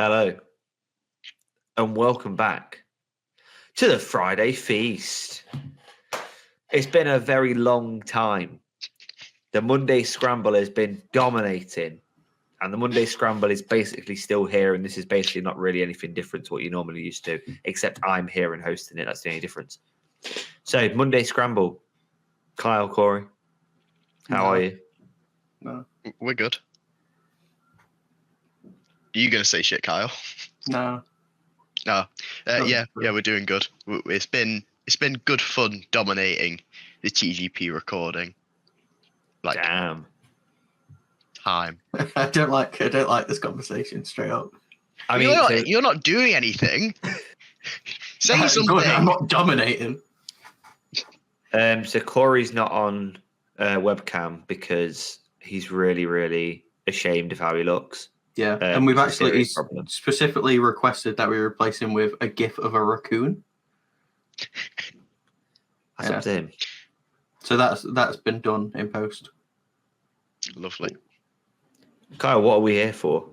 Hello, and welcome back to the Friday Feast. It's been a very long time. The Monday Scramble has been dominating, and the Monday Scramble is basically still here, and this is basically not really anything different to what you normally used to, except I'm here and hosting it. That's the only difference. So, Monday Scramble, Kyle, Cory, how are you? No. We're good. Are you going to say shit, Kyle? No. No. Yeah, we're doing good. It's been good fun dominating the TGP recording. Damn. Time. I don't like this conversation straight up. I mean, you're not doing anything. Say something. Good, I'm not dominating. So Cory's not on webcam because he's really, really ashamed of how he looks. Yeah, and we've actually problem. Specifically requested that we replace him with a gif of a raccoon. That's up to him. So that's been done in post. Lovely. Kyle, what are we here for?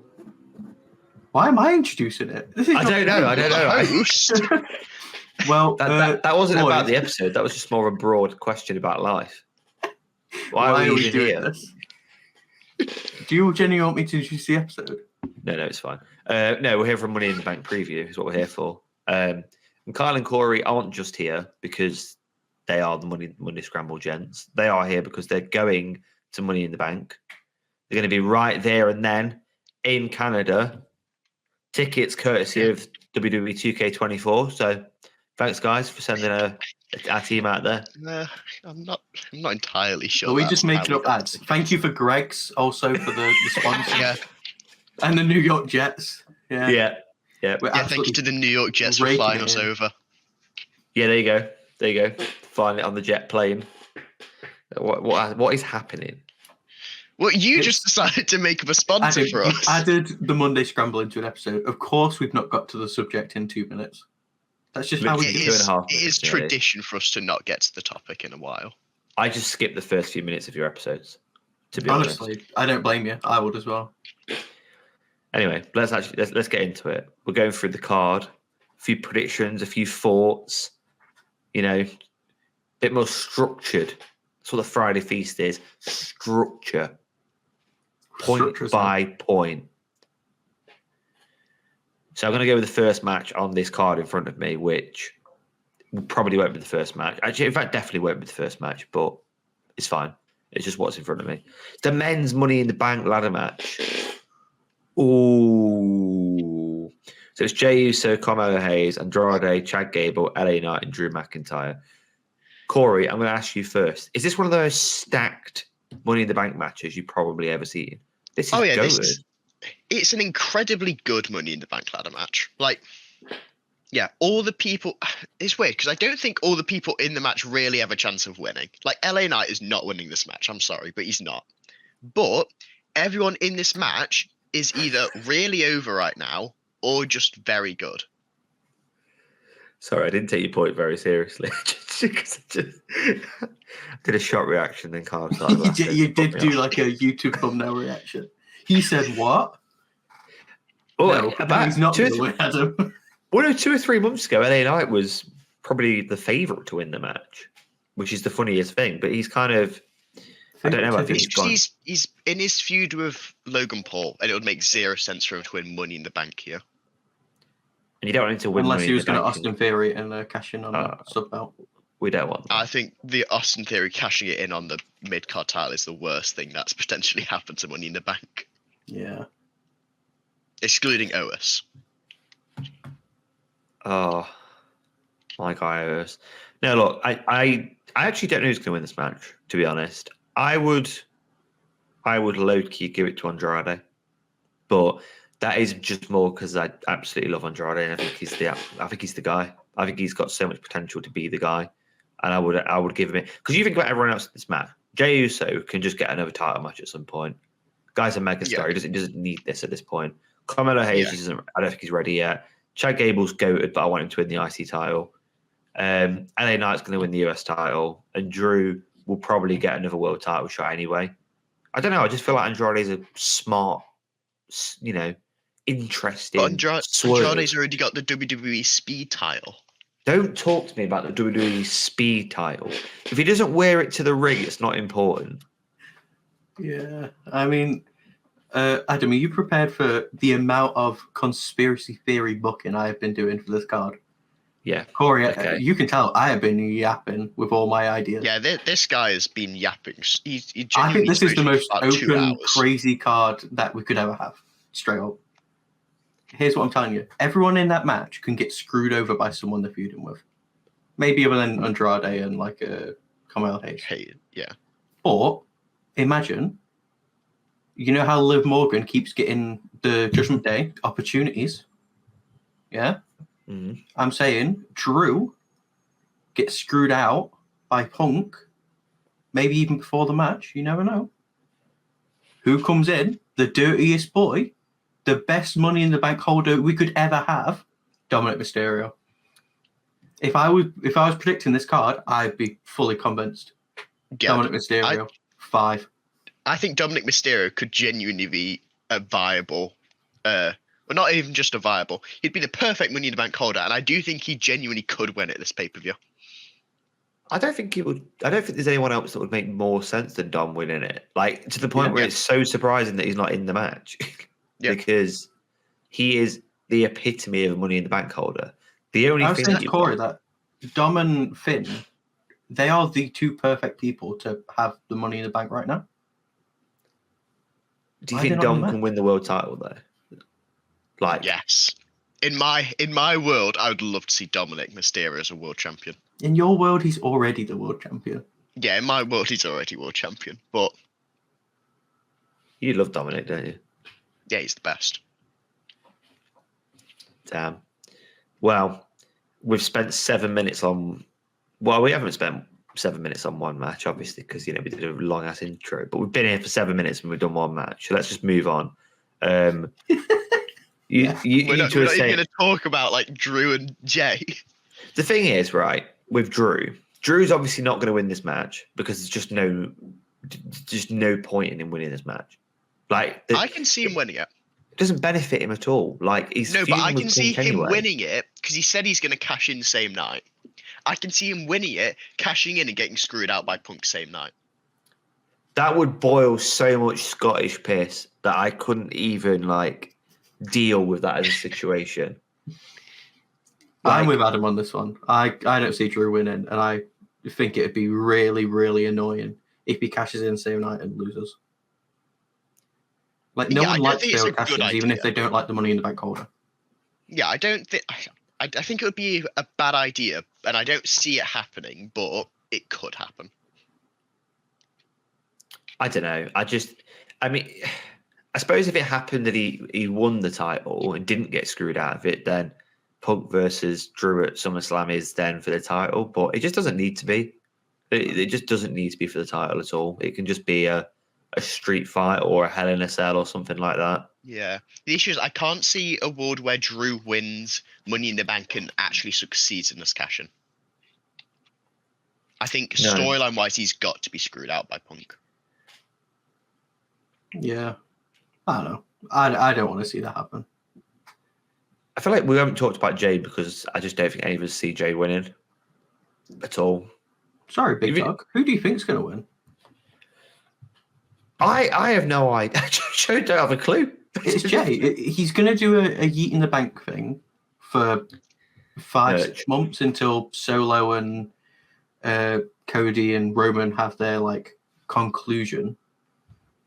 Why am I introducing it? I don't know. Host. Well, that wasn't about the episode. That was just more of a broad question about life. Why are we doing this? Do you genuinely want me to introduce the episode? No, it's fine. No, we're here for Money in the Bank preview is what we're here for. And Kyle and Cory aren't just here because they are the Monday Scramble gents. They are here because they're going to Money in the Bank. They're going to be right there and then in Canada. Tickets courtesy of WWE 2K24. So thanks, guys, for sending our team out there. I'm not entirely sure. Are we just making up ads? Thank you for Greg's also for the sponsor. Yeah. And the New York Jets. Yeah. Thank you to the New York Jets for flying us over. Yeah, there you go. Flying it on the jet plane. What is happening? Well, you just decided to make up a sponsor for us. Added the Monday Scramble into an episode. Of course, we've not got to the subject in 2 minutes. That's just how we do it. 2.5 minutes. It is tradition for us to not get to the topic in a while. I just skipped the first few minutes of your episodes, to be honestly, honest. I don't blame you. I would as well. Anyway, let's get into it. We're going through the card, a few predictions, a few thoughts. A bit more structured. That's what the Friday Feast is. Structure. Point by point. So I'm going to go with the first match on this card in front of me, which probably won't be the first match. Actually, in fact, definitely won't be the first match, but it's fine. It's just what's in front of me. It's the men's Money in the Bank ladder match. Ooh. So it's Jey Uso, Carmelo Hayes, Andrade, Chad Gable, LA Knight, and Drew McIntyre. Cory, I'm going to ask you first. Is this one of those stacked Money in the Bank matches you've probably ever seen? This is it's an incredibly good Money in the Bank ladder match. All the people... It's weird because I don't think all the people in the match really have a chance of winning. LA Knight is not winning this match. I'm sorry, but he's not. But everyone in this match is either really over right now or just very good. Sorry, I didn't take your point very seriously. I did a shot reaction, then Carl started laughing. You did do like a YouTube thumbnail reaction. He said what? Oh, no, he's not going to win, Adam. Well, no, 2 or 3 months ago, LA Knight was probably the favourite to win the match, which is the funniest thing. But he's kind of, I don't know. I think he's in his feud with Logan Paul, and it would make zero sense for him to win Money in the Bank here. And you don't want him to win unless he was going to Austin Theory and cash in on the sub belt. We don't want that. I think the Austin Theory cashing it in on the mid-card title is the worst thing that's potentially happened to Money in the Bank. Yeah. Excluding Otis. Oh, my guy Otis. No, look, I actually don't know who's going to win this match, to be honest. I would low-key give it to Andrade. But that is just more because I absolutely love Andrade, and I think he's the guy. I think he's got so much potential to be the guy, and I would give him it because you think about everyone else in this match. Jey Uso can just get another title match at some point. Guy's a megastar. Yeah. He doesn't need this at this point. Carmelo Hayes I don't think he's ready yet. Chad Gable's goated, but I want him to win the IC title. LA Knight's going to win the US title, and Drew will probably get another world title shot anyway. I don't know. I just feel like Andrade is a smart, interesting But swerve. Andrade's already got the WWE Speed title. Don't talk to me about the WWE Speed title. If he doesn't wear it to the ring, it's not important. Yeah, I mean, Adam, are you prepared for the amount of conspiracy theory booking I have been doing for this card? Yeah. Corey, Okay. you can tell I have been yapping with all my ideas. Yeah, this guy has been yapping. He I think genuinely this is the spoke to me most for about 2 open, hours. crazy card that we could ever have. Straight up. Here's what I'm telling you. Everyone in that match can get screwed over by someone they're feuding with. Maybe other than Andrade and like Carmelo Hayes. Hey, yeah. But imagine, you know how Liv Morgan keeps getting the Judgment Day opportunities? Yeah? Mhm. I'm saying Drew gets screwed out by Punk, maybe even before the match. You never know. Who comes in? The dirtiest boy, the best Money in the Bank holder we could ever have, Dominic Mysterio. If I was predicting this card, I'd be fully convinced. Yeah, Dominic Mysterio, 5. I think Dominic Mysterio could genuinely be a viable, well, not even just a viable. He'd be the perfect Money in the Bank holder, and I do think he genuinely could win at this pay-per-view. I don't think it would. I don't think there's anyone else that would make more sense than Dom winning it. Like to the point where it's so surprising that he's not in the match, because he is the epitome of a Money in the Bank holder. The only I was thing saying that to Corey that Dom and Finn, they are the 2 perfect people to have the Money in the Bank right now. do you Why think are they not in Dom the can match? win the world title though? Like, Yes. In my world, I would love to see Dominic Mysterio as a world champion. In your world, he's already the world champion. Yeah, in my world, he's already world champion. But you love Dominic, don't you? yeah, he's the best. Damn. Well, we've spent 7 minutes on. Well, we haven't spent 7 minutes on one match, obviously, because we did a long ass intro. But we've been here for 7 minutes and we've done one match. So let's just move on. We're not even going to talk about like Drew and Jay. The thing is, right, with Drew's obviously not going to win this match because there's just no point in him winning this match. Like, I can see him winning it. It doesn't benefit him at all. Like, he's No, but I feuding with can see Punk him anyway. winning it because he said he's going to cash in the same night. I can see him winning it, cashing in and getting screwed out by Punk same night. That would boil so much Scottish piss that I couldn't even like deal with that as a situation. I'm with Adam on this one. I don't see Drew winning, and I think it'd be really, really annoying if he cashes in the same night and loses. Like, no one likes failed cash-ins, even if they don't like the Money in the Bank holder. Yeah, I don't think. I think it would be a bad idea, and I don't see it happening, but it could happen. I don't know. I mean, I suppose if it happened that he won the title and didn't get screwed out of it, then Punk versus Drew at SummerSlam is then for the title. But it just doesn't need to be. It just doesn't need to be for the title at all. It can just be a street fight or a Hell in a Cell or something like that. Yeah. The issue is I can't see a world where Drew wins Money in the Bank and actually succeeds in this cash-in. I think storyline-wise, he's got to be screwed out by Punk. Yeah. I don't know. I don't want to see that happen. I feel like we haven't talked about Jay because I just don't think any of us see Jay winning at all. Sorry, Big Dog. Who do you think's going to win? I have no idea. I don't have a clue. It's Jay. He's going to do a Yeet in the Bank thing for 5-6 months until Solo and Cody and Roman have their like conclusion,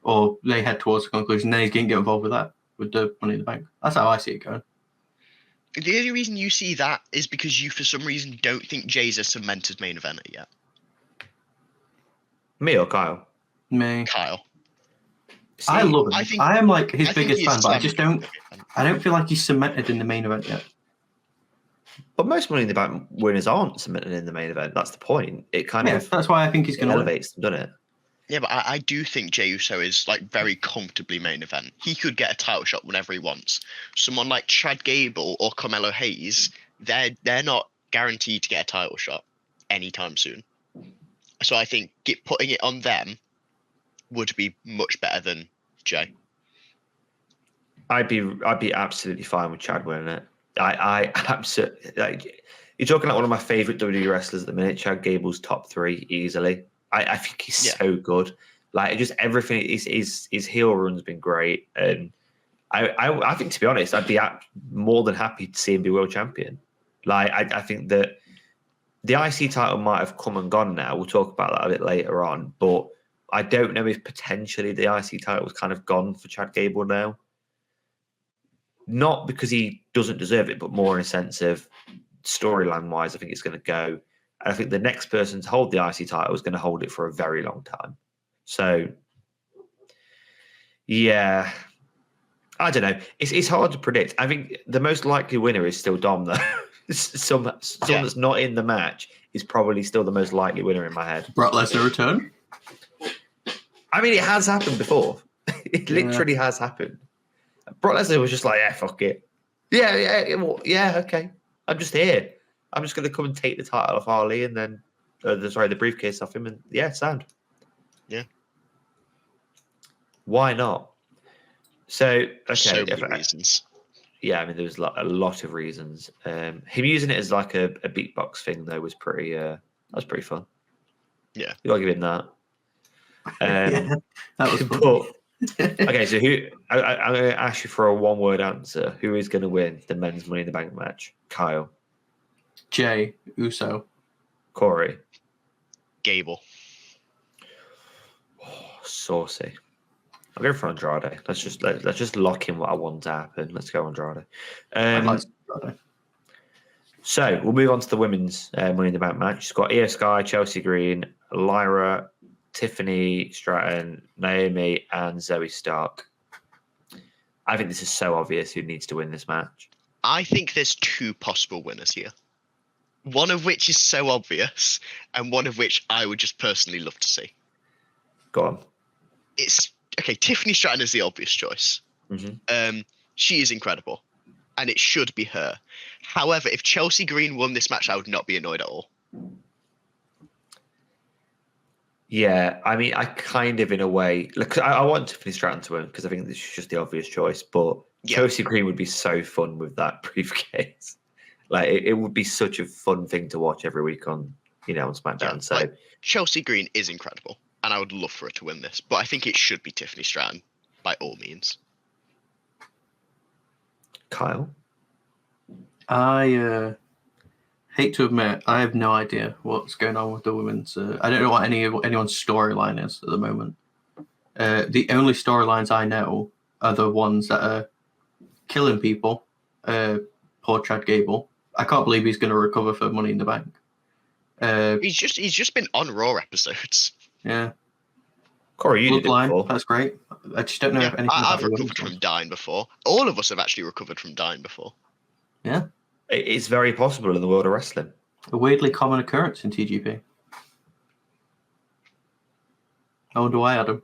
or they head towards the conclusion. Then he's going to get involved with that, with the Money in the Bank. That's how I see it going. The only reason you see that is because you, for some reason, don't think Jay's a cemented main eventer yet. Me or Kyle? Me. Kyle. See, I love him. I am like his biggest fan, but I just don't. I don't feel like he's cemented in the main event yet. But most Money in the Bank winners aren't cemented in the main event. That's the point. It kind of that's why I think he's going to elevates them, doesn't it? Yeah, but I do think Jey Uso is like very comfortably main event. He could get a title shot whenever he wants. Someone like Chad Gable or Carmelo Hayes, they're not guaranteed to get a title shot anytime soon. So I think putting it on them would be much better than Jay. I'd be absolutely fine with Chad winning it. I absolutely like. You're talking like one of my favorite WWE wrestlers at the minute. Chad Gable's top 3 easily. I think he's so good. Like just everything. His heel run's been great, and I think to be honest, I'd be more than happy to see him be world champion. Like I think that the IC title might have come and gone now. We'll talk about that a bit later on, but I don't know if potentially the IC title was kind of gone for Chad Gable now. Not because he doesn't deserve it, but more in a sense of storyline wise, I think it's going to go. And I think the next person to hold the IC title is going to hold it for a very long time. So, yeah, I don't know. It's hard to predict. I think the most likely winner is still Dom, though. Someone that's not in the match is probably still the most likely winner in my head. Brock Lesnar return? I mean, it has happened before. It literally has happened. Brock Lesnar was just like, yeah, fuck it. Yeah, okay. I'm just here. I'm just going to come and take the title off Harley and then, the briefcase off him. And yeah, sound. Yeah. Why not? So, okay. So many reasons. Yeah, I mean, there was a lot of reasons. Him using it as like a beatbox thing, though, was pretty, that was pretty fun. Yeah. You got to give him that. Yeah, that was fun. Okay, so I'm going to ask you for a one-word answer. Who is going to win the men's Money in the Bank match? Kyle. Jay Uso. Cory. Gable. Oh, saucy. I'll go for Andrade. Let's just lock in what I want to happen. Let's go Andrade. Andrade. So we'll move on to the women's Money in the Bank match. It's got Io Sky, Chelsea Green, Lyra, Tiffany Stratton, Naomi, and Zoe Stark. I think this is so obvious who needs to win this match. I think there's 2 possible winners here. One of which is so obvious, and one of which I would just personally love to see. Go on. Tiffany Stratton is the obvious choice. Mm-hmm. She is incredible, and it should be her. However, if Chelsea Green won this match, I would not be annoyed at all. Yeah, I mean, I kind of, in a way, look, I want Tiffany Stratton to win because I think this is just the obvious choice. But Chelsea Green would be so fun with that briefcase. Like, it would be such a fun thing to watch every week on SmackDown. So Chelsea Green is incredible, and I would love for her to win this. But I think it should be Tiffany Stratton by all means. Kyle, I hate to admit, I have no idea what's going on with the women's. I don't know what anyone's storyline is at the moment. The only storylines I know are the ones that are killing people. Poor Chad Gable. I can't believe he's going to recover for Money in the Bank. He's just been on Raw episodes. Yeah. Cory, you did it before. That's great. I just don't know if anything. I've recovered from dying before. All of us have actually recovered from dying before. Yeah. It's very possible in the world of wrestling. A weirdly common occurrence in TGP. I wonder why, Adam.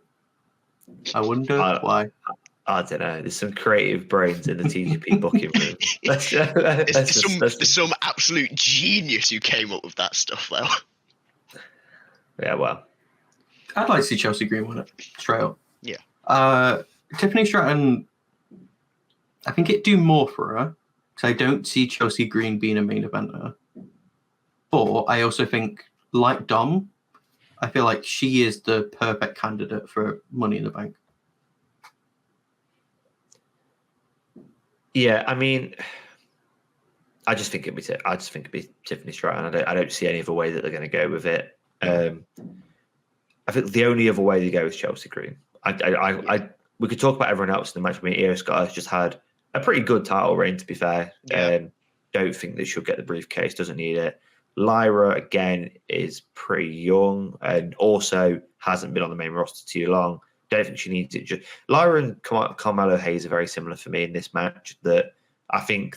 I wonder why. I don't know. There's some creative brains in the TGP booking room. There's some absolute genius who came up with that stuff, though. Yeah, well. I'd like to see Chelsea Green win it, straight up. Yeah. Tiffany Stratton, I think it'd do more for her, because I don't see Chelsea Green being a main eventer. But I also think, like Dom, I feel like she is the perfect candidate for Money in the Bank. Yeah, I mean, I just think it'd be Tiffany Stratton. I don't see any other way that they're going to go with it. I think the only other way they go is Chelsea Green. We could talk about everyone else in the match. I mean, Io Sky has just had a pretty good title reign, to be fair. Yeah. Don't think they should get the briefcase. Doesn't need it. Lyra, again, is pretty young and also hasn't been on the main roster too long. Don't think she needs it. Lyra and Carmelo Hayes are very similar for me in this match. That I don't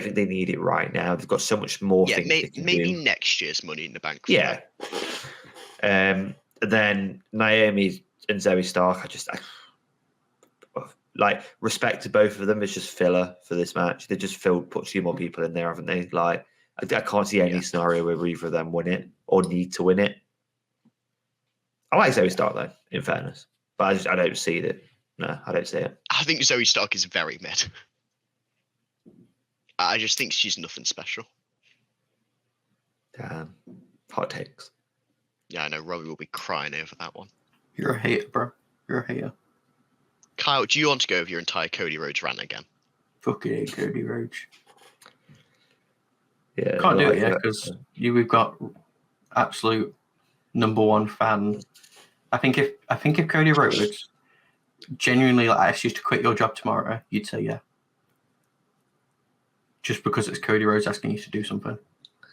think they need it right now. They've got so much more things they can maybe do. next year's Money in the Bank. Yeah. Then Naomi and Zoe Stark, I respect to both of them. It's just filler for this match. They just put a few more people in there, haven't they? Like, I can't see any scenario where either of them win it or need to win it. I like Zoe Stark though, in fairness, but I don't see that No, I don't see it. I think Zoe Stark is very mid. I just think she's nothing special. Damn. Hot takes. Yeah, I know Robbie will be crying over that one. You're a hater, bro. You're a hater. Kyle, do you want to go over your entire Cody Rhodes rant again? Fucking hate Cody Rhodes. Yeah. Can't do it yet because we've got absolute number one fan. I think if Cody Rhodes genuinely asked you to quit your job tomorrow, you'd say yeah. Just because it's Cody Rhodes asking you to do something.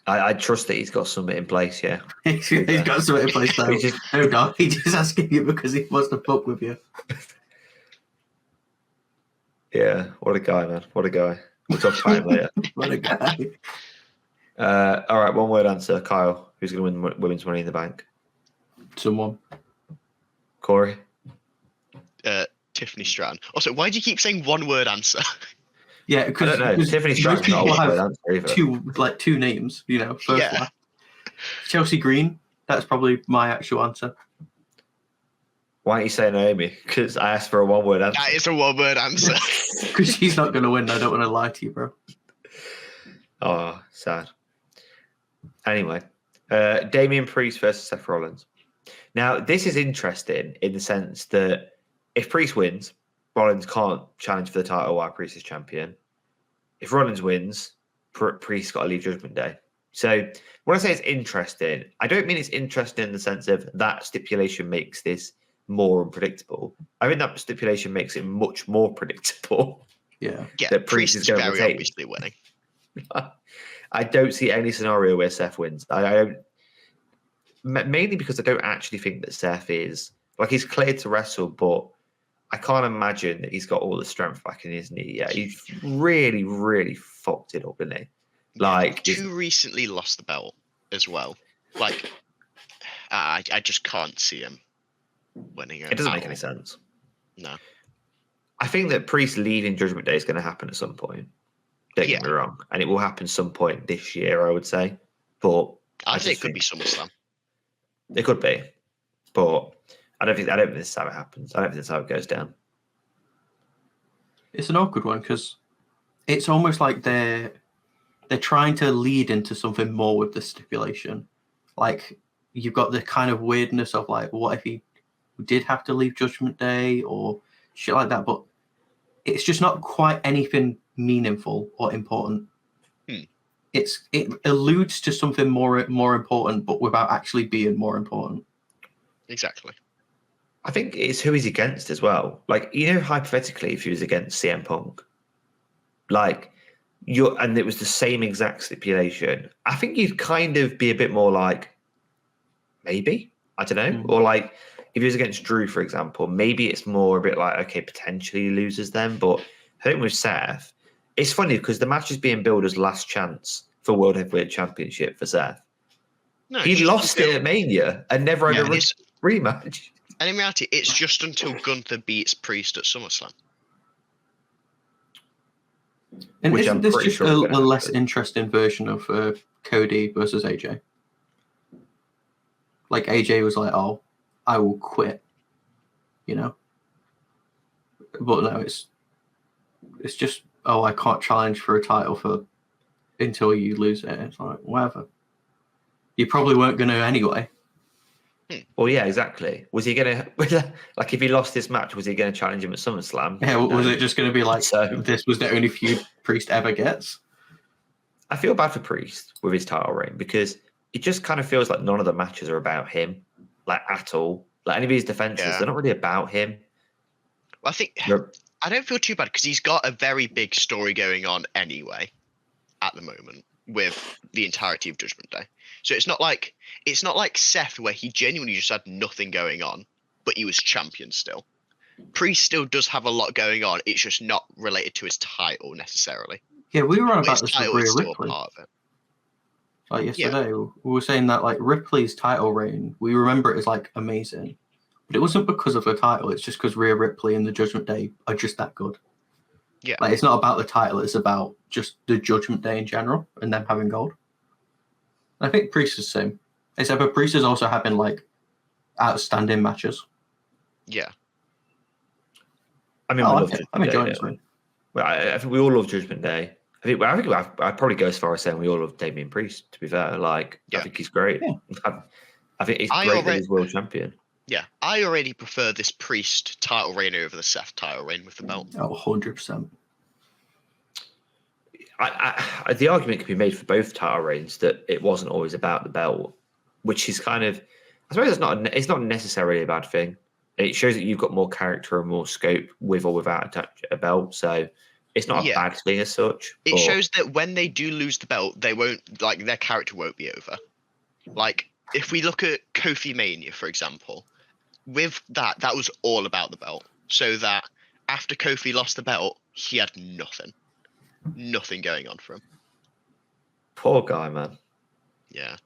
I trust that he's got something in place, yeah. He's got something in place though. No, dog. He's just asking you because he wants to fuck with you. Yeah, what a guy, man. What a guy. We'll talk about him later. What a guy. All right, one word answer. Kyle, who's going to win women's Money in the Bank? Someone. Cory? Tiffany Stratton. Also, why do you keep saying one word answer? Yeah, I don't know. Tiffany Stratton's not a one word answer either. two names, you know. First Yeah. one. Chelsea Green. That's probably my actual answer. Why don't you say Naomi? Because I asked for a one word answer. That is a one word answer. Because she's not going to win. I don't want to lie to you, bro. Oh, sad. Anyway, Damian Priest versus Seth Rollins. Now, this is interesting in the sense that if Priest wins, Rollins can't challenge for the title while Priest is champion. If Rollins wins, Priest's got to leave Judgment Day. So when I say it's interesting, I don't mean it's interesting in the sense of that stipulation makes this more unpredictable. I think that stipulation makes it much more predictable. Yeah. Yeah, That Priest is going to very retain. obviously winning. I don't see any scenario where Seth wins. I don't, mainly because I don't actually think that Seth is like he's cleared to wrestle, but I can't imagine that he's got all the strength back in his knee yet. He's really, really fucked it up, isn't he? Like too recently lost the belt as well. Like I just can't see him winning it. It doesn't make any sense. No. I think that Priest leaving Judgment Day is going to happen at some point. Don't get me wrong. And it will happen some point this year, I would say. But I think it could be SummerSlam. It could be. But I don't think this is how it happens. I don't think that's how it goes down. It's an awkward one because it's almost like they're trying to lead into something more with the stipulation. Like you've got the kind of weirdness of like, what if he did have to leave Judgment Day or shit like that? But it's just not quite anything meaningful or important. It alludes to something more important, but without actually being more important. Exactly. I think it's who he's against as well. Like, you know, hypothetically, if he was against CM Punk, like and it was the same exact stipulation, I think you'd kind of be a bit more like, maybe, I don't know. Or like if he was against Drew, for example, maybe it's more a bit like, okay, potentially he loses them. But I think with Seth, it's funny because the match is being billed as last chance for World Heavyweight Championship for Seth. No, he lost it at Mania and never had a rematch. And in reality, it's just until Gunther beats Priest at SummerSlam. And Which isn't I'm this pretty just sure a is gonna less happen. interesting version of Cody versus AJ? Like AJ was like, "Oh, I will quit," you know. But no, it's just, "Oh, I can't challenge for a title until you lose it." It's like, whatever. You probably weren't going to anyway. Well, yeah, exactly. Was he going to, like, if he lost this match, was he going to challenge him at SummerSlam? Yeah, was No. it just going to be like, this was the only feud Priest ever gets? I feel bad for Priest with his title reign because it just kind of feels like none of the matches are about him, like, at all. Like, any of his defenses, they're not really about him. Well, I don't feel too bad because he's got a very big story going on anyway at the moment with the entirety of Judgment Day. So it's not like Seth where he genuinely just had nothing going on, but he was champion still. Priest still does have a lot going on. It's just not related to his title necessarily. Yeah, we were on But about his this with title Rhea is still Ripley. a part of it. Like yesterday, we were saying that like Ripley's title reign, we remember it as like amazing, but it wasn't because of the title. It's just because Rhea Ripley and the Judgment Day are just that good. Yeah, like it's not about the title; it's about just the Judgment Day in general and them having gold. I think Priest is the same, except for Priest is also having like outstanding matches. Yeah. I mean, we love I'm Judgment enjoying Day. this one. Well, I think we all love Judgment Day. I'd probably go as far as saying we all love Damien Priest. To be fair, like I Yeah. think he's great. Yeah. I think it's I great that already- he's world champion. Yeah, I already prefer this Priest title reign over the Seth title reign with the belt. Oh, 100%. The argument can be made for both title reigns that it wasn't always about the belt, which is kind of, I suppose it's not necessarily a bad thing. It shows that you've got more character and more scope with or without a belt, so it's not a bad thing as such. It shows that when they do lose the belt, they won't, like, their character won't be over. Like, if we look at Kofi Mania, for example, with that was all about the belt. So that after Kofi lost the belt, he had nothing going on for him. Poor guy, man. Yeah.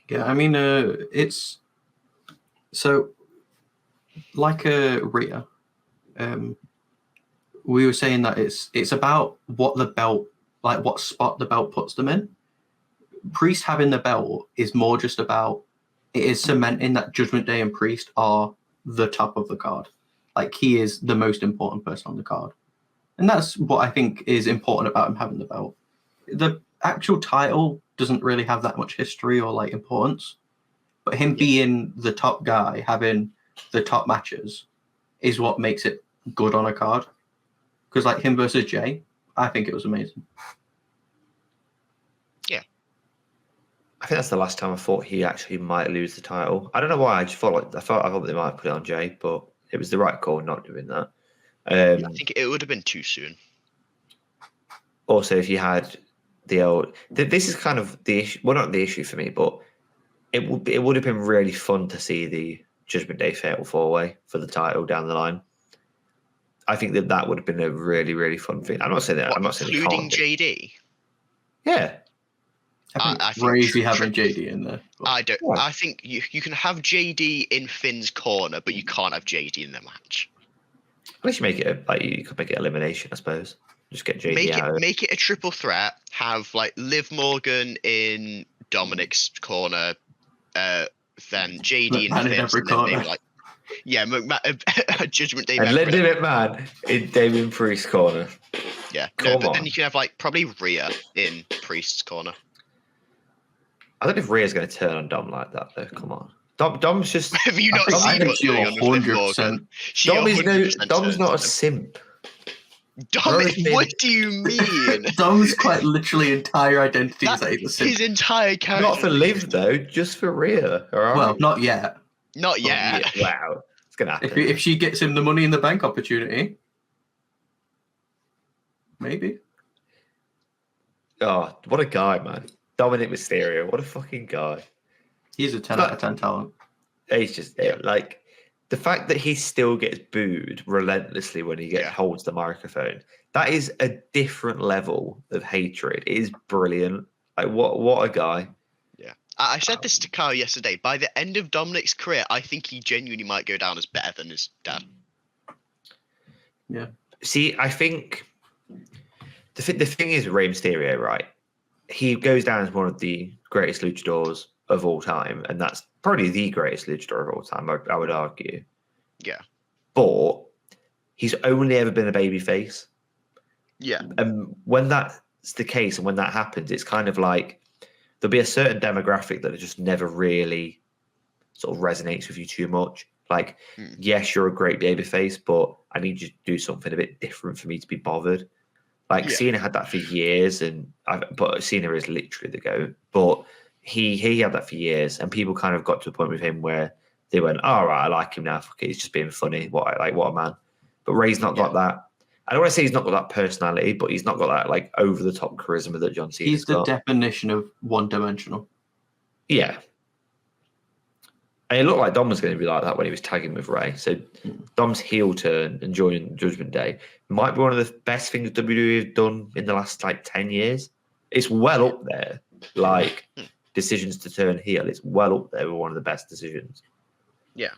Yeah, I mean, it's so like Rhea. We were saying that it's about what the belt, like what spot the belt puts them in. Priest having the belt is more just about it is cementing that Judgment Day and Priest are the top of the card. Like he is the most important person on the card. And that's what I think is important about him having the belt. The actual title doesn't really have that much history or like importance, but him being the top guy, having the top matches is what makes it good on a card. Because like him versus Jay, I think it was amazing. I think that's the last time I thought he actually might lose the title. I don't know why. I just thought I thought they might put it on Jay, but it was the right call not doing that. I think it would have been too soon. Also, if you had the old, this is kind of the issue. Well, not the issue for me, but it would have been really fun to see the Judgment Day Fatal 4-Way for the title down the line. I think that would have been a really, really fun thing. I'm not saying that. What, I'm not saying including it can't be. JD. Yeah. I think think crazy having JD in there. I don't. Yeah. I think you can have JD in Finn's corner, but you can't have JD in the match. Unless you make it you could make it elimination, I suppose. Just get JD out. Make it a triple threat. Have like Liv Morgan in Dominic's corner, then JD McMahon in in Finn's, every and then maybe corner. like Judgment Day. And Lindy McMahon in Damien Priest's corner. Yeah, Come but on. then you can have like probably Rhea in Priest's corner. I don't know if Rhea's going to turn on Dom like that, though. Come on. Dom's just. Have you not I seen think what's you're going on with Liv 100%. Morgan? She Dom is 100% Dom's turns not a on him. simp. Dom, Roseman- what do you mean? Dom's quite literally entire identity is That- that he's a simp. His entire character. Not for Liv, though, just for Rhea. All right? Well, not yet. Not yet. Wow. It's going to happen. If she gets him the Money in the Bank opportunity, maybe. Oh, what a guy, man. Dominic Mysterio. What a fucking guy. He's a 10 But- out of 10 talent. He's just like the fact that he still gets booed relentlessly when he holds the microphone. That is a different level of hatred. It is brilliant. Like what a guy. Yeah. I said this to Kyle yesterday. By the end of Dominic's career, I think he genuinely might go down as better than his dad. Yeah. See, I think the thing is Rey Mysterio, right? He goes down as one of the greatest luchadors of all time, and that's probably the greatest luchador of all time, I would argue. Yeah. But he's only ever been a babyface. Yeah. And when that's the case and when that happens, it's kind of like there'll be a certain demographic that just never really sort of resonates with you too much. Like, yes, you're a great babyface, but I need you to do something a bit different for me to be bothered. Like, Cena had that for years, but Cena is literally the GOAT. But he had that for years, and people kind of got to a point with him where they went, "All right, I like him now. Fuck it, he's just being funny. What a man." But Ray's not got that. I don't want to say he's not got that personality, but he's not got that like over the top charisma that John Cena's He's the got. definition of one-dimensional. Yeah. And it looked like Dom was going to be like that when he was tagging with Ray. So Dom's heel turn and joining Judgment Day might be one of the best things WWE have done in the last like 10 years. It's well up there. Like decisions to turn heel, it's well up there with one of the best decisions. Yeah.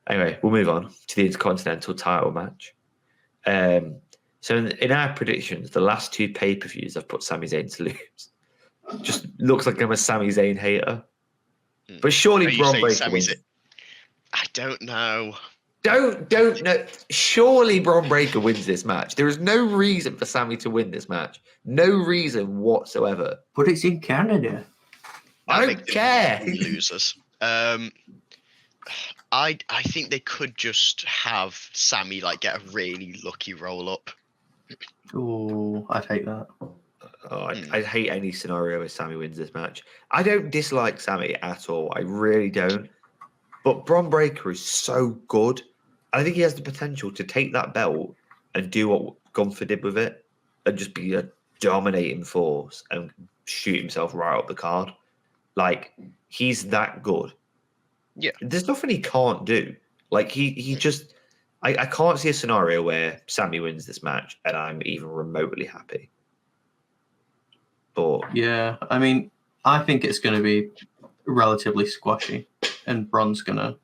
Anyway, we'll move on to the Intercontinental title match. So in our predictions, the last two pay-per-views I've put Sami Zayn to lose. Just looks like I'm a Sami Zayn hater. But surely Braun Breaker wins. I don't know. Don't no. Surely Bron Breakker wins this match. There is no reason for Sammy to win this match. No reason whatsoever. But it's in Canada. I don't care. He loses. I think they could just have Sammy like get a really lucky roll up. Oh, I'd hate that. Oh, I hate any scenario where Sammy wins this match. I don't dislike Sammy at all. I really don't. But Bron Breakker is so good. I think he has the potential to take that belt and do what Gunther did with it and just be a dominating force and shoot himself right up the card. Like, he's that good. Yeah. There's nothing he can't do. Like, he just... I can't see a scenario where Sammy wins this match and I'm even remotely happy. But... Yeah, I mean, I think it's going to be relatively squashy and Bron's going to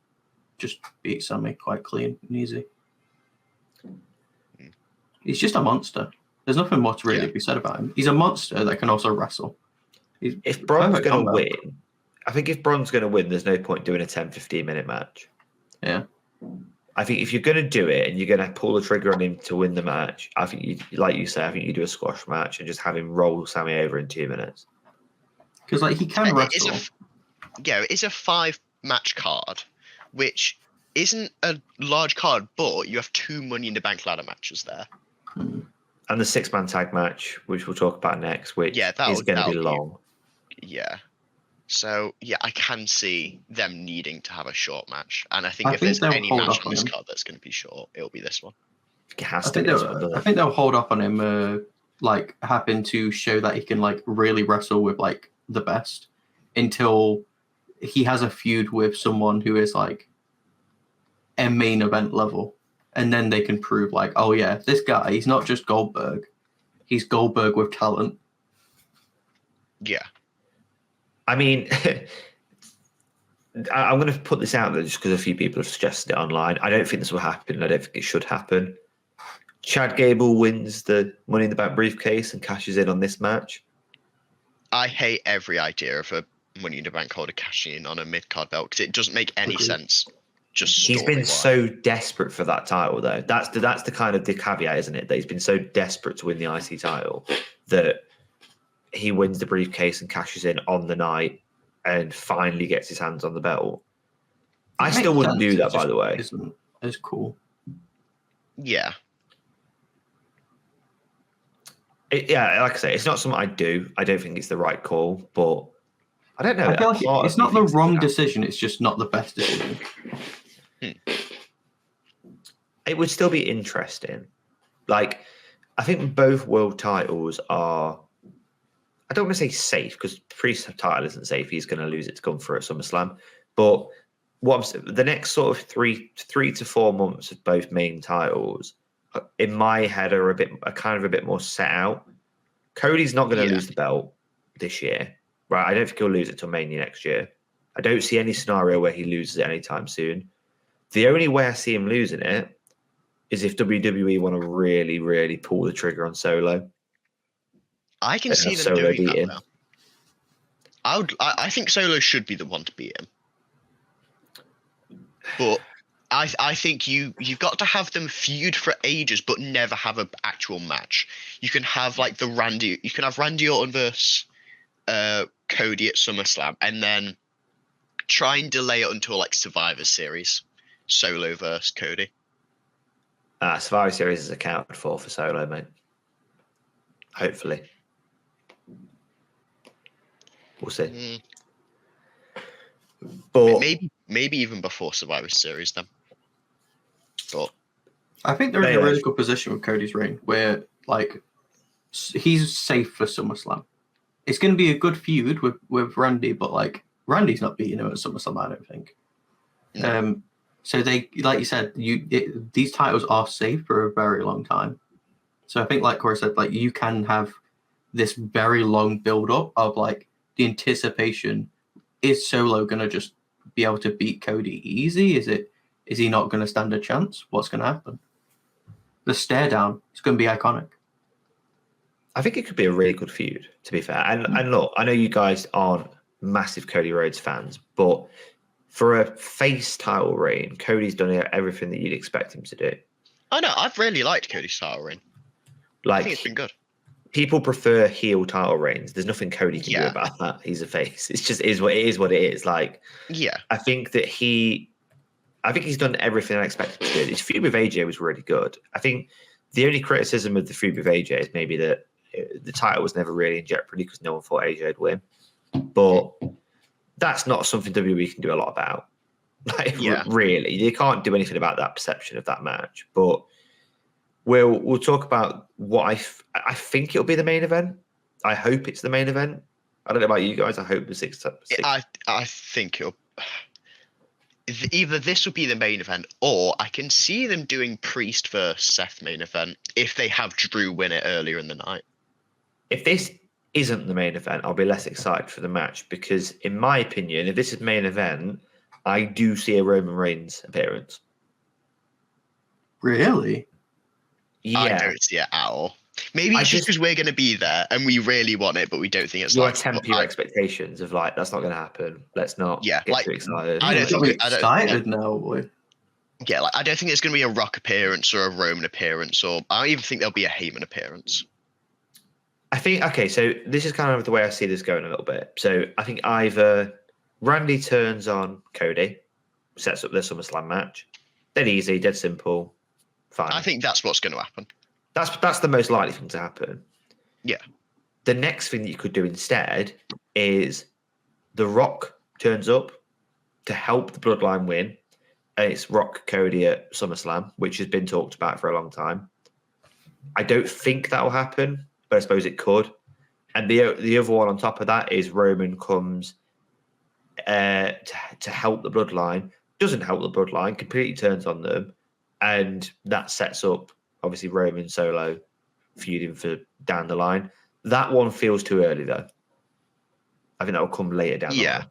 just beat Sammy quite clean and easy. He's just a monster. There's nothing more to really be said about him. He's a monster that can also wrestle. If Bron's going to win, I think if Bron's going to win, there's no point doing a 10-15 minute match. Yeah. I think if you're going to do it and you're going to pull the trigger on him to win the match, I think, like you say, I think you do a squash match and just have him roll Sammy over in 2 minutes. Because like he can wrestle. It's a 5-match card, which isn't a large card, but you have 2 Money in the Bank ladder matches there. And the 6-man tag match, which we'll talk about next, which is going to be long. Yeah. So, yeah, I can see them needing to have a short match. And I think if there's any match on this card that's going to be short, it'll be this one. It has to be this one, doesn't it? I think they'll hold up on him, like, having to show that he can, like, really wrestle with, like, the best until he has a feud with someone who is, like, a main event level. And then they can prove, like, oh, yeah, this guy, he's not just Goldberg. He's Goldberg with talent. Yeah. I mean, I'm going to put this out there just because a few people have suggested it online. I don't think this will happen. I don't think it should happen. Chad Gable wins the Money in the Bank briefcase and cashes in on this match. I hate every idea of a Money in the Bank holder cashing in on a mid-card belt because it doesn't make any sense. He's been so desperate for that title, though. That's the kind of the caveat, isn't it? That he's been so desperate to win the IC title that he wins the briefcase and cashes in on the night and finally gets his hands on the belt. I still wouldn't do that, by the way. It's cool. Yeah. Yeah, like I say, it's not something I do. I don't think it's the right call, but I don't know. I feel like it's not the wrong decision. It's just not the best decision. It would still be interesting. Like, I think both world titles are... I don't want to say safe because Priest's title isn't safe. He's going to lose it to Gunther at SummerSlam. But the next sort of three to 4 months of both main titles, in my head, are kind of a bit more set out. Cody's not going to lose the belt this year, right? I don't think he'll lose it till Mania next year. I don't see any scenario where he loses it anytime soon. The only way I see him losing it is if WWE want to really, really pull the trigger on Solo. I can see them doing that, though. I think Solo should be the one to beat him. But I think you've got to have them feud for ages, but never have an actual match. You can have like Randy Orton versus Cody at SummerSlam, and then try and delay it until like Survivor Series, Solo versus Cody. Survivor Series is accounted for Solo, mate. Hopefully. We'll see. But maybe even before Survivor Series then. But I think they're in a really good position with Cody's reign where like he's safe for SummerSlam. It's going to be a good feud with Randy, but like Randy's not beating him at SummerSlam, I don't think. No. So they, like you said, these titles are safe for a very long time. So I think, like Cory said, like you can have this very long build up of like the anticipation. Is Solo going to just be able to beat Cody easy? Is he not going to stand a chance? What's going to happen? The stare down is going to be iconic. I think it could be a really good feud, to be fair. And look, I know you guys aren't massive Cody Rhodes fans, but for a face title reign, Cody's done everything that you'd expect him to do. I know. I've really liked Cody's title reign. I Like, think it's been good. people prefer heel title reigns. There's nothing Cody can do about that. He's a face. It's just is what it is. Like, yeah, I think he's done everything I expected to do. His feud with AJ was really good. I think the only criticism of the feud with AJ is maybe that the title was never really in jeopardy because no one thought AJ would win. But that's not something WWE can do a lot about. Like, really, they can't do anything about that perception of that match. But we'll talk about what I think it'll be the main event. I hope it's the main event. I don't know about you guys. I hope the six. I think it'll either this will be the main event, or I can see them doing Priest versus Seth main event if they have Drew win it earlier in the night. If this isn't the main event, I'll be less excited for the match because, in my opinion, if this is main event, I do see a Roman Reigns appearance. Really? Yeah. I don't see it at all. Maybe it's just because we're going to be there and we really want it, but we don't think it's like temper your expectations of like that's not going to happen. Let's not get too excited. I don't think excited now, boy. Yeah, like I don't think it's going to be a Rock appearance or a Roman appearance, or I don't even think there'll be a Heyman appearance. I think so this is kind of the way I see this going a little bit. So I think either Randy turns on Cody, sets up their SummerSlam match. Dead easy, dead simple, fine. I think that's what's going to happen. That's the most likely thing to happen. Yeah. The next thing that you could do instead is The Rock turns up to help the Bloodline win, and it's Rock Cody at SummerSlam, which has been talked about for a long time. I don't think that will happen, but I suppose it could. And the other one on top of that is Roman comes to help the Bloodline, doesn't help the Bloodline, completely turns on them, and that sets up obviously Roman solo feuding for down the line. That one feels too early though. I think that will come later down the line.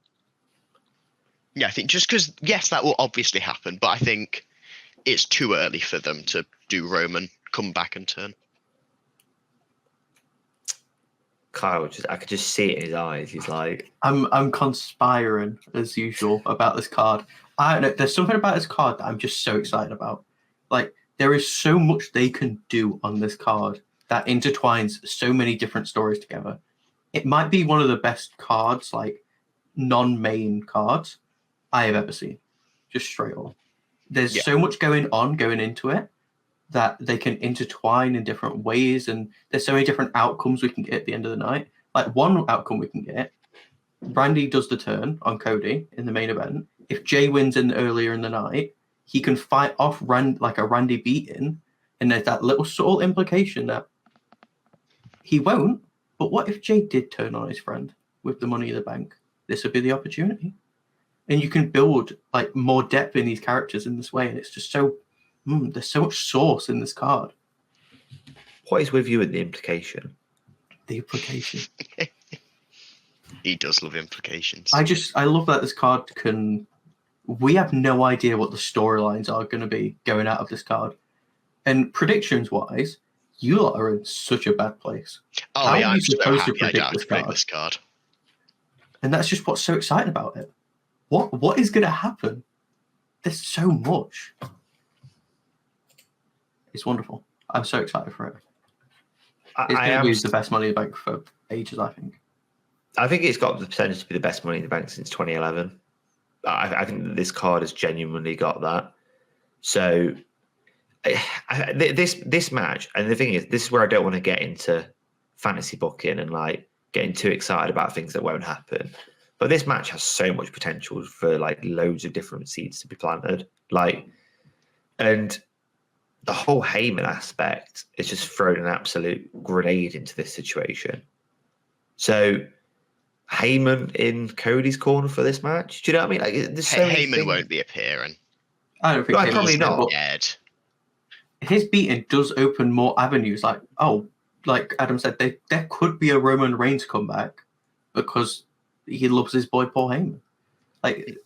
Yeah, I think just because, yes, that will obviously happen, but I think it's too early for them to do Roman come back and turn. Kyle, I could just see it in his eyes. He's like, I'm conspiring as usual about this card. I don't know. There's something about this card that I'm just so excited about. Like, there is so much they can do on this card that intertwines so many different stories together. It might be one of the best cards, like non-main cards I have ever seen. Just straight up. There's so much going into it that they can intertwine in different ways, and there's so many different outcomes we can get at the end of the night. Like, one outcome we can get, Randy does the turn on Cody in the main event. If Jay wins earlier in the night, he can fight off a Randy beating, and there's that little subtle implication that he won't. But what if Jay did turn on his friend with the Money in the Bank? This would be the opportunity, and you can build like more depth in these characters in this way. And it's just so there's so much sauce in this card. What is with you with the implication? The implication. He does love implications. I love that this card can. We have no idea what the storylines are going to be going out of this card. And predictions-wise, you lot are in such a bad place. Oh, How yeah, are I'm you so supposed happy to I don't have predict to predict this card. And that's just what's so exciting about it. What is going to happen? There's so much. It's wonderful. I'm so excited for it. It's going to be the best Money in the Bank for ages, I think. I think it's got the potential to be the best Money in the Bank since 2011. I think that this card has genuinely got that. So this match, and the thing is, this is where I don't want to get into fantasy booking and like getting too excited about things that won't happen. But this match has so much potential for like loads of different seeds to be planted. And the whole Heyman aspect is just thrown an absolute grenade into this situation. So Heyman in Cody's corner for this match. Do you know what I mean? Like, there's so Heyman won't be appearing. I don't think probably not. Dead. His beating does open more avenues. Like Adam said, there could be a Roman Reigns comeback because he loves his boy Paul Heyman. Like,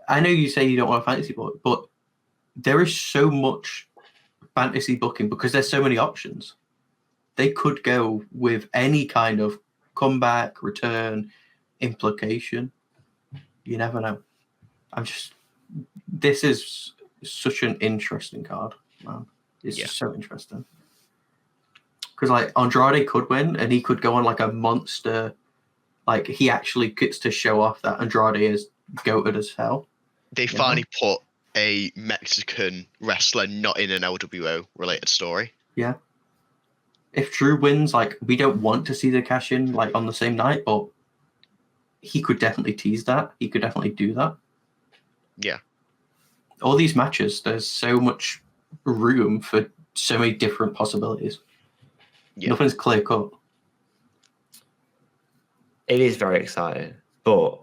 I know you say you don't want a fantasy book, but there is so much fantasy booking because there's so many options. They could go with any kind of comeback, return, implication. You never know. This is such an interesting card, man. It's Yeah. just so interesting. Because like Andrade could win, and he could go on like a monster. Like he actually gets to show off that Andrade is goated as hell. They finally put a Mexican wrestler not in an LWO related story. Yeah. If Drew wins, like we don't want to see the cash in like on the same night, but he could definitely tease that. He could definitely do that. Yeah. All these matches, there's so much room for so many different possibilities. Yeah. Nothing's clear cut. It is very exciting, but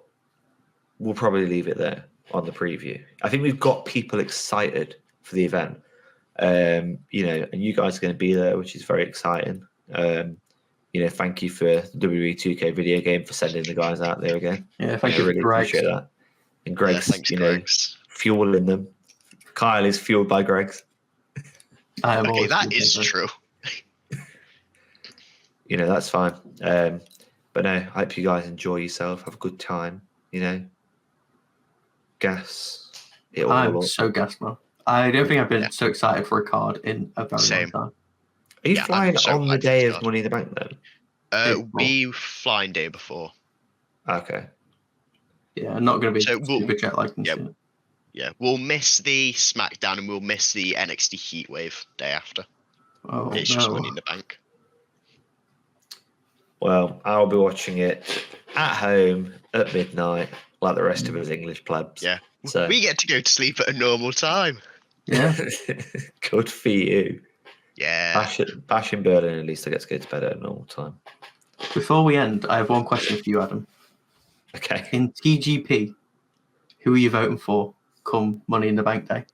we'll probably leave it there on the preview. I think we've got people excited for the event. And you guys are going to be there, which is very exciting. Thank you for the WWE 2K video game for sending the guys out there again. Yeah, thank I you, really Greg. appreciate that. And Greg's, thanks, Greg's. fueling them. Kyle is fueled by Greg's. I am Okay, always that is true. That's fine. But no, I hope you guys enjoy yourself, have a good time. Gas. I'm so gassed, man. I don't think I've been so excited for a card in a very long time. Are you flying on the day of Money in the Bank then? We flying day before. Okay. Yeah, I'm not going to be super jet lagged and shit. Yeah, we'll miss the SmackDown and we'll miss the NXT Heatwave day after. Oh, it's just Money in the Bank. Well, I'll be watching it at home at midnight, like the rest of us English plebs. Yeah. So we get to go to sleep at a normal time. Yeah. Good for you. Yeah. Bash in Berlin, at least I get to go to bed at a normal time. Before we end, I have one question for you, Adam. Okay. In TGP, who are you voting for come Money in the Bank day?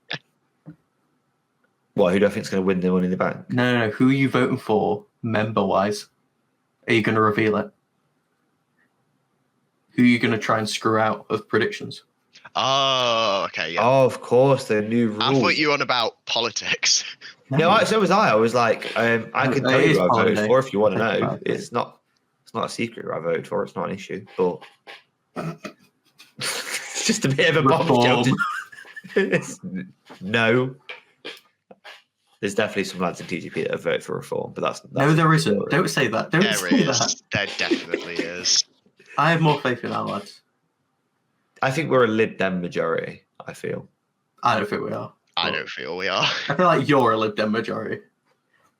What, who do I think is going to win the Money in the Bank? No. Who are you voting for member-wise? Are you going to reveal it? Who are you going to try and screw out of predictions? Oh, okay, yeah. Oh, of course, the new rules. I thought you were on about politics. No, so was I. I was like, I can tell you who I voted for if you want to know. It's not a secret who I voted for. It's not an issue, but it's just a bit of a bombshell. No. There's definitely some lads in TGP that have voted for reform, but that's no, there isn't. Don't say that. Don't say that. There definitely is. I have more faith in our lads. I think we're a Lib Dem majority, I feel. I don't think we are. I don't feel we are. I feel like you're a Lib Dem majority.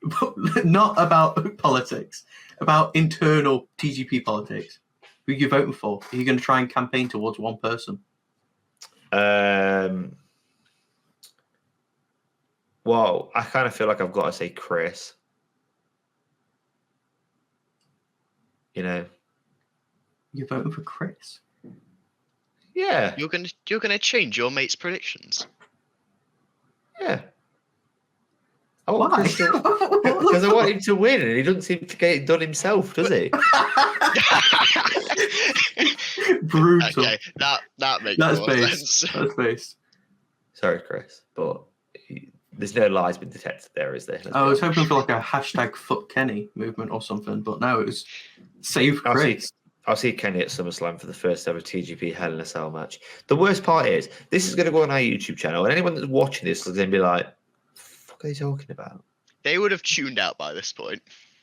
But not about politics, about internal TGP politics. Who are you voting for? Are you going to try and campaign towards one person? Well, I kind of feel like I've got to say Chris. You're voting for Chris? Yeah. You're gonna change your mate's predictions? Yeah. Why? Because I want him to win, and he doesn't seem to get it done himself, does he? Brutal. Okay, that makes more sense. That's based. Sorry, Chris, but there's no lies been detected there, is there? I was hoping for like a hashtag Fuck Kenny movement or something, but no, it was Save Chris. I'll see Kenny at SummerSlam for the first ever TGP Hell in a Cell match. The worst part is, this is going to go on our YouTube channel, and anyone that's watching this is going to be like, "What the fuck are you talking about?" They would have tuned out by this point.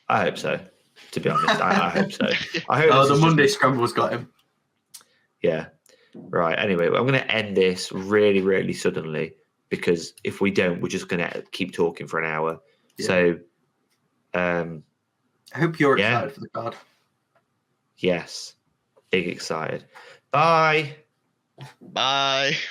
I hope so. To be honest, I hope so. I hope. The Monday Scramble's got him. Yeah. Right. Anyway, I'm going to end this really, really suddenly, because if we don't, we're just going to keep talking for an hour. Yeah. So, I hope you're excited for the card. Yes. Big excited. Bye. Bye.